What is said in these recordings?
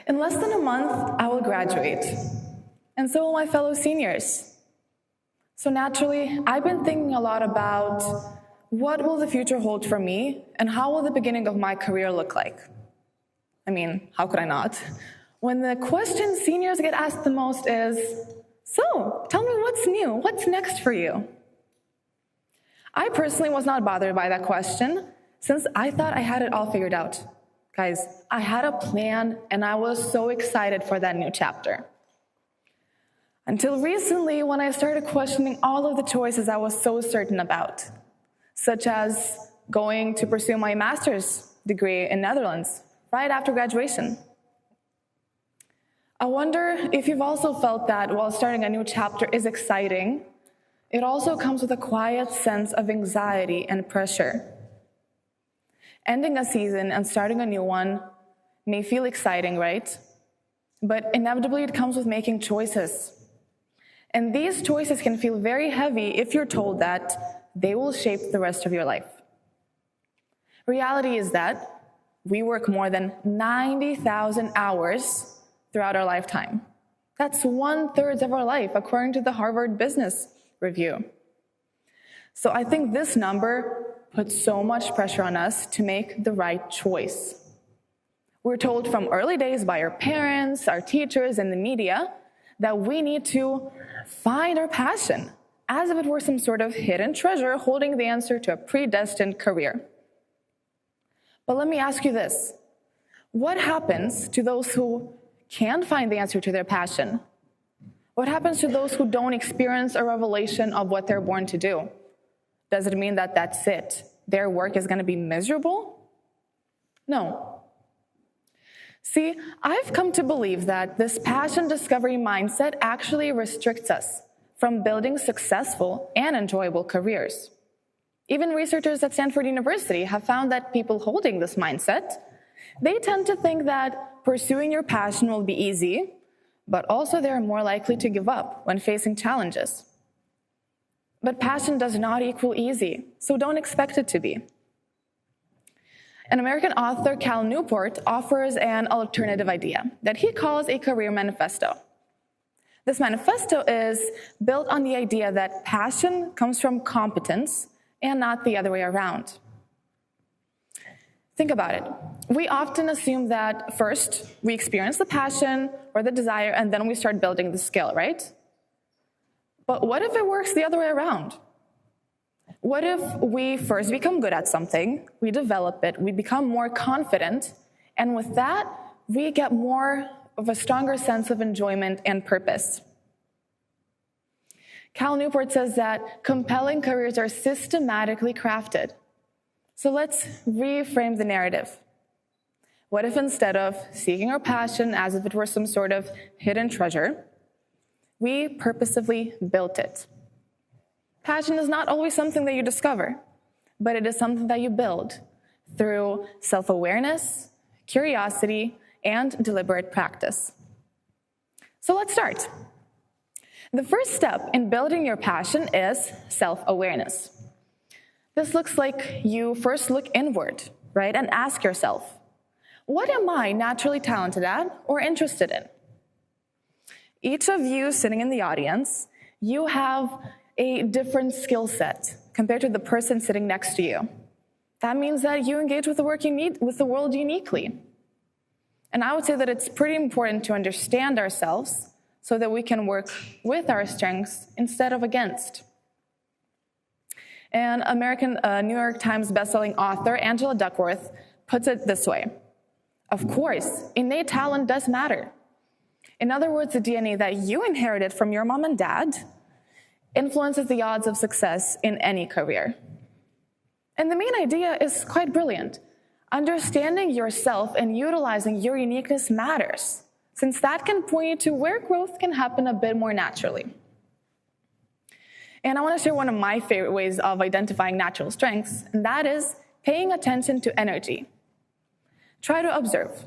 In less than a month, I will graduate, and so will my fellow seniors. So naturally, I've been thinking a lot about what will the future hold for me, and how will the beginning of my career look like? I mean, how could I not? When the question seniors get asked the most is, so, tell me what's new, what's next for you? I personally was not bothered by that question, since I thought I had it all figured out. Guys, I had a plan, and I was so excited for that new chapter. Until recently, when I started questioning all of the choices I was so certain about, such as going to pursue my master's degree in Netherlands right after graduation. I wonder if you've also felt that while starting a new chapter is exciting, it also comes with a quiet sense of anxiety and pressure. Ending a season and starting a new one may feel exciting, right? But inevitably it comes with making choices. And these choices can feel very heavy if you're told that they will shape the rest of your life. Reality is that we work more than 90,000 hours throughout our lifetime. That's 1/3 of our life, according to the Harvard Business Review. So I think this number puts so much pressure on us to make the right choice. We're told from early days by our parents, our teachers, and the media that we need to find our passion, as if it were some sort of hidden treasure holding the answer to a predestined career. But let me ask you this. What happens to those who can't find the answer to their passion? What happens to those who don't experience a revelation of what they're born to do? Does it mean that that's it? Their work is going to be miserable? No. See, I've come to believe that this passion discovery mindset actually restricts us from building successful and enjoyable careers. Even researchers at Stanford University have found that people holding this mindset, they tend to think that pursuing your passion will be easy, but also they're more likely to give up when facing challenges. But passion does not equal easy, so don't expect it to be. An American author, Cal Newport, offers an alternative idea that he calls a career manifesto. This manifesto is built on the idea that passion comes from competence and not the other way around. Think about it. We often assume that first we experience the passion or the desire, and then we start building the skill, right? But what if it works the other way around? What if we first become good at something, we develop it, we become more confident, and with that, we get more of a stronger sense of enjoyment and purpose? Cal Newport says that compelling careers are systematically crafted. So let's reframe the narrative. What if instead of seeking our passion as if it were some sort of hidden treasure, we purposefully built it? Passion is not always something that you discover, but it is something that you build through self-awareness, curiosity, and deliberate practice. So let's start. The first step in building your passion is self-awareness. This looks like you first look inward, right, and ask yourself, what am I naturally talented at or interested in? Each of you sitting in the audience, you have a different skill set compared to the person sitting next to you. That means that you engage with the world uniquely. And I would say that it's pretty important to understand ourselves so that we can work with our strengths instead of against. And New York Times bestselling author Angela Duckworth puts it this way: of course, innate talent does matter. In other words, the DNA that you inherited from your mom and dad influences the odds of success in any career. And the main idea is quite brilliant. Understanding yourself and utilizing your uniqueness matters, since that can point you to where growth can happen a bit more naturally. And I want to share one of my favorite ways of identifying natural strengths, and that is paying attention to energy. Try to observe.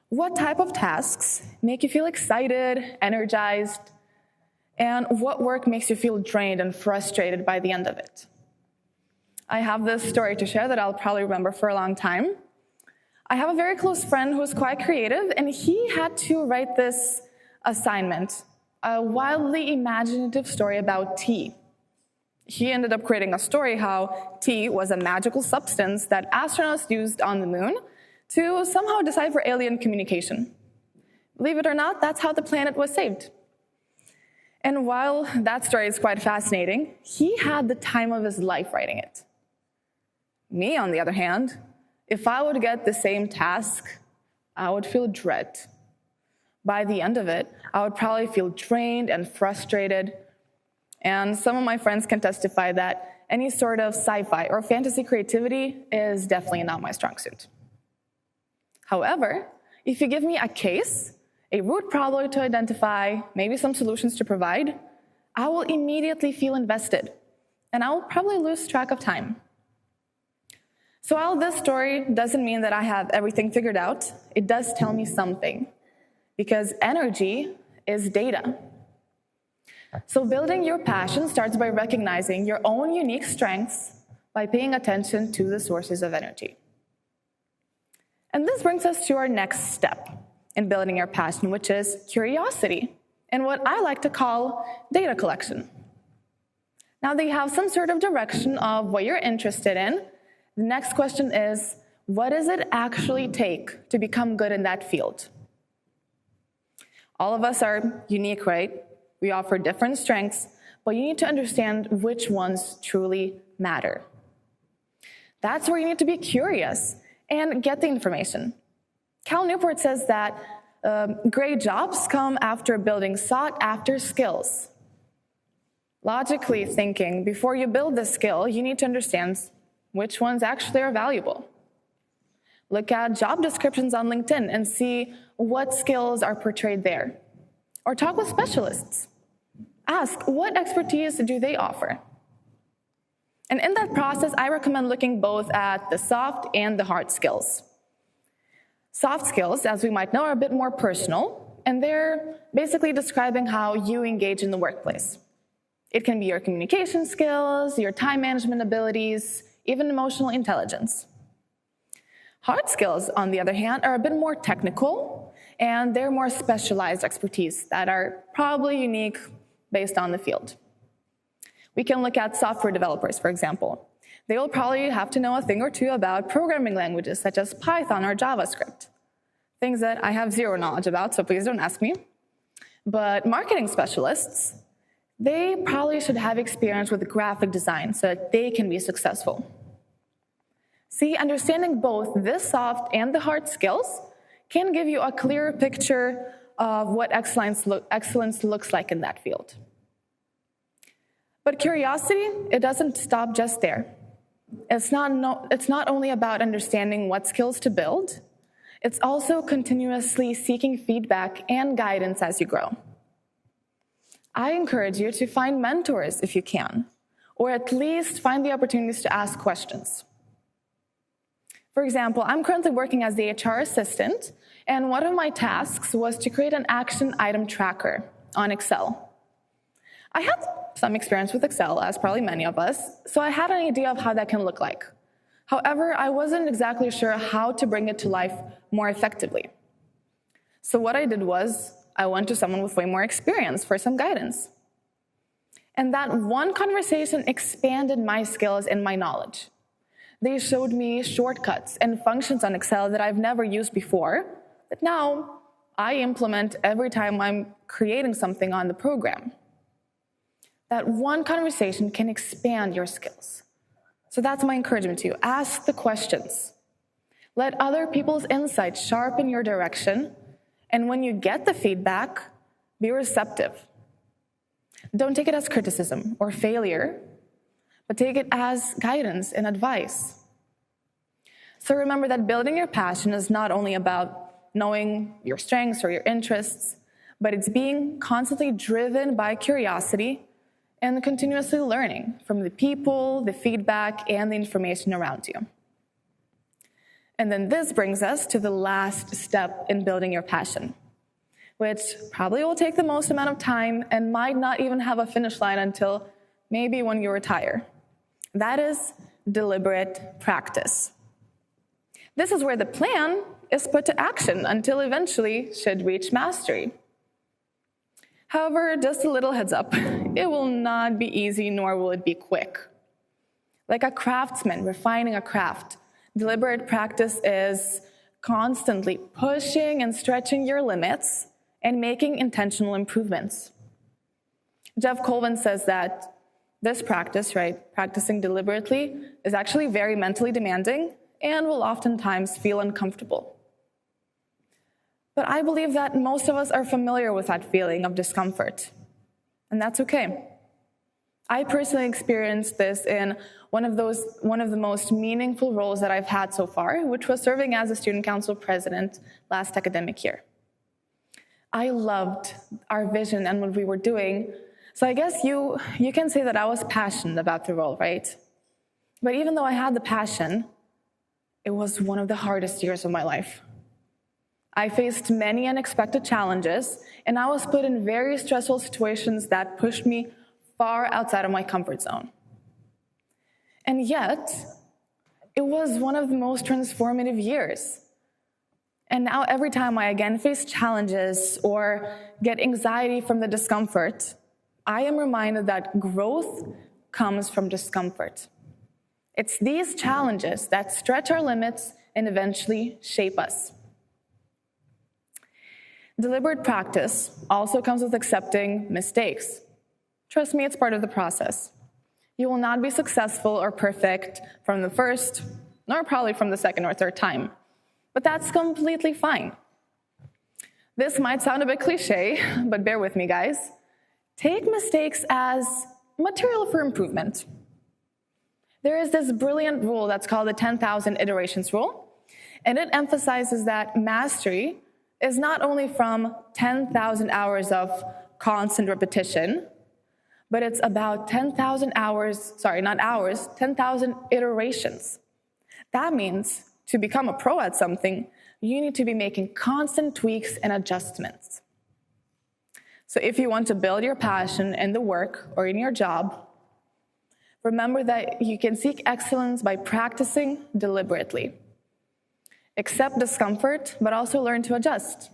What type of tasks make you feel excited, energized, and what work makes you feel drained and frustrated by the end of it? I have this story to share that I'll probably remember for a long time. I have a very close friend who's quite creative, and he had to write this assignment, a wildly imaginative story about tea. He ended up creating a story how tea was a magical substance that astronauts used on the moon to somehow decipher alien communication. Believe it or not, that's how the planet was saved. And while that story is quite fascinating, he had the time of his life writing it. Me, on the other hand, if I would get the same task, I would feel dread. By the end of it, I would probably feel drained and frustrated. And some of my friends can testify that any sort of sci-fi or fantasy creativity is definitely not my strong suit. However, if you give me a case, a root problem to identify, maybe some solutions to provide, I will immediately feel invested, and I will probably lose track of time. So while this story doesn't mean that I have everything figured out, it does tell me something, because energy is data. So building your passion starts by recognizing your own unique strengths by paying attention to the sources of energy. And this brings us to our next step in building your passion, which is curiosity, and what I like to call data collection. Now that you have some sort of direction of what you're interested in, the next question is, what does it actually take to become good in that field? All of us are unique, right? We offer different strengths, but you need to understand which ones truly matter. That's where you need to be curious and get the information. Cal Newport says that great jobs come after building sought-after skills. Logically thinking, before you build the skill, you need to understand which ones actually are valuable. Look at job descriptions on LinkedIn and see what skills are portrayed there. Or talk with specialists. Ask, what expertise do they offer? And in that process, I recommend looking both at the soft and the hard skills. Soft skills, as we might know, are a bit more personal, and they're basically describing how you engage in the workplace. It can be your communication skills, your time management abilities, even emotional intelligence. Hard skills, on the other hand, are a bit more technical, and they're more specialized expertise that are probably unique based on the field. We can look at software developers, for example. They will probably have to know a thing or two about programming languages such as Python or JavaScript, things that I have zero knowledge about, so please don't ask me. But marketing specialists, they probably should have experience with graphic design so that they can be successful. See, understanding both the soft and the hard skills can give you a clearer picture of what excellence looks like in that field. But curiosity, it doesn't stop just there. It's not only about understanding what skills to build, it's also continuously seeking feedback and guidance as you grow. I encourage you to find mentors if you can, or at least find the opportunities to ask questions. For example, I'm currently working as the HR assistant, and one of my tasks was to create an action item tracker on Excel. I had some experience with Excel, as probably many of us, so I had an idea of how that can look like. However, I wasn't exactly sure how to bring it to life more effectively. So what I did was, I went to someone with way more experience for some guidance. And that one conversation expanded my skills and my knowledge. They showed me shortcuts and functions on Excel that I've never used before, but now I implement every time I'm creating something on the program. That one conversation can expand your skills. So that's my encouragement to you. Ask the questions. Let other people's insights sharpen your direction, and when you get the feedback, be receptive. Don't take it as criticism or failure, but take it as guidance and advice. So remember that building your passion is not only about knowing your strengths or your interests, but it's being constantly driven by curiosity and continuously learning from the people, the feedback, and the information around you. And then this brings us to the last step in building your passion, which probably will take the most amount of time and might not even have a finish line until maybe when you retire. That is deliberate practice. This is where the plan is put to action until eventually should reach mastery. However, just a little heads up, it will not be easy nor will it be quick. Like a craftsman refining a craft, deliberate practice is constantly pushing and stretching your limits and making intentional improvements. Jeff Colvin says that this practice, practicing deliberately, is actually very mentally demanding and will oftentimes feel uncomfortable. But I believe that most of us are familiar with that feeling of discomfort, and that's okay. I personally experienced this in one of the most meaningful roles that I've had so far, which was serving as a student council president last academic year. I loved our vision and what we were doing, so I guess you can say that I was passionate about the role, right? But even though I had the passion, it was one of the hardest years of my life. I faced many unexpected challenges, and I was put in very stressful situations that pushed me far outside of my comfort zone. And yet, it was one of the most transformative years. And now every time I again face challenges or get anxiety from the discomfort, I am reminded that growth comes from discomfort. It's these challenges that stretch our limits and eventually shape us. Deliberate practice also comes with accepting mistakes. Trust me, it's part of the process. You will not be successful or perfect from the first, nor probably from the second or third time. But that's completely fine. This might sound a bit cliche, but bear with me, guys. Take mistakes as material for improvement. There is this brilliant rule that's called the 10,000 iterations rule, and it emphasizes that mastery is not only from 10,000 hours of constant repetition, but it's about 10,000 iterations. That means to become a pro at something, you need to be making constant tweaks and adjustments. So if you want to build your passion in the work or in your job, remember that you can seek excellence by practicing deliberately. Accept discomfort, but also learn to adjust.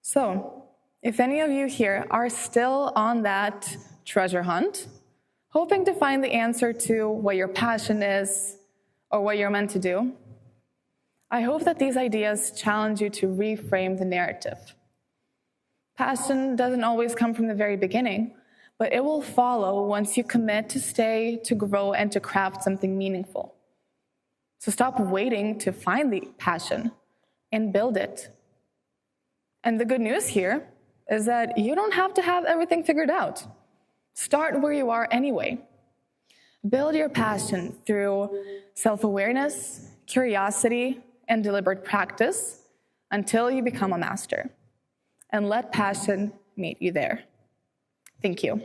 So, if any of you here are still on that treasure hunt, hoping to find the answer to what your passion is or what you're meant to do, I hope that these ideas challenge you to reframe the narrative. Passion doesn't always come from the very beginning, but it will follow once you commit to stay, to grow, and to craft something meaningful. So stop waiting to find the passion and build it. And the good news here is that you don't have to have everything figured out. Start where you are anyway. Build your passion through self-awareness, curiosity, and deliberate practice until you become a master. And let passion meet you there. Thank you.